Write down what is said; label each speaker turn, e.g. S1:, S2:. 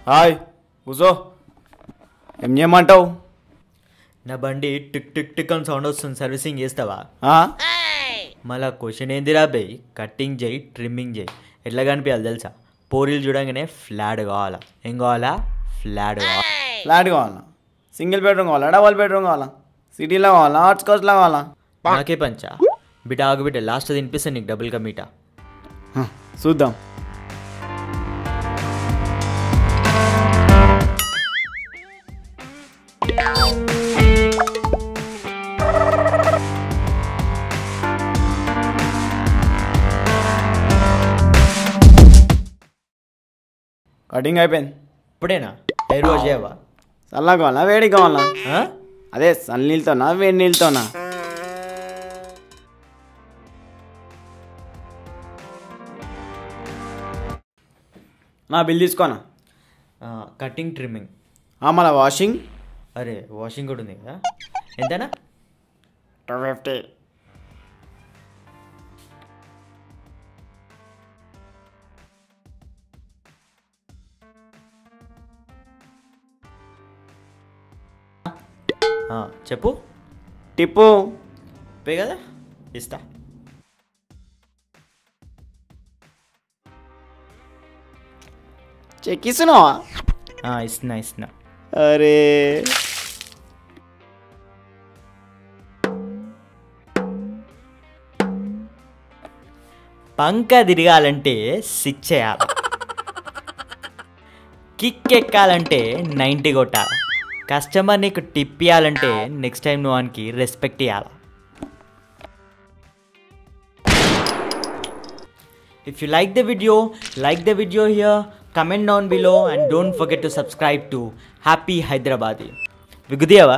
S1: Hi కూసో. ఏం చేయమంటావు?
S2: నా బండి టిక్ టిక్ టిక్ అని సౌండ్ వస్తుంది, సర్వీసింగ్ చేస్తావా?
S1: ఆ?
S2: మళ్ళా క్వశ్చన్ ఏందిరా బై? కట్టింగ్ చేయి, ట్రిమ్మింగ్ చేయి, ఎట్లా కనిపించాలి తెలుసా? పోరీలు చూడంగానే ఫ్లాట్ కావాలా? ఏం కావాలా? ఫ్లాట్ కావాలా.
S1: ఫ్లాట్ కావాలా? సింగిల్ బెడ్రూమ్ కావాలా? డబల్ బెడ్రూమ్ కావాలా? సిటీలో కావాలా? అవుట్స్కట్స్లో కావాలా?
S2: నాకే పంచా బిడ్డ, ఆగు బిడ్డ, లాస్ట్ తినిపిస్తే నీకు డబుల్ కమీటా.
S1: చూద్దాం. కటింగ్ అయిపోయింది.
S2: ఇప్పుడేనా? హెయిర్ వాష్ చేయవా?
S1: చల్లగా కావాలా వేడి కావాలా?
S2: ఆ?
S1: అదే చల్ల నీళ్ళతోనా వేడి నీళ్ళతోనా? నా బిల్ తీసుకోనా?
S2: Cutting, trimming.
S1: మళ్ళీ వాషింగ్?
S2: అరే వాషింగ్ కూడా ఉంది కదా, ఎంతనా?
S1: 250.
S2: చెప్పు.
S1: టిప్పు
S2: పే కదా, ఇస్తా.
S1: చెక్ ఇస్తున్నావా?
S2: ఇస్తున్నా.
S1: అరే
S2: పంక తిరగాలంటే 6 చేయాలి, కిక్ ఎక్కాలంటే 90 కొట్టాలి, కస్టమర్ నీకు టిప్ ఇవ్వాలంటే నెక్స్ట్ టైం నువ్వు వానికి రెస్పెక్ట్ ఇవ్వాలి. If you like the video here, comment down below and don't forget to subscribe to Happy Hyderabadi. Vigudiyava?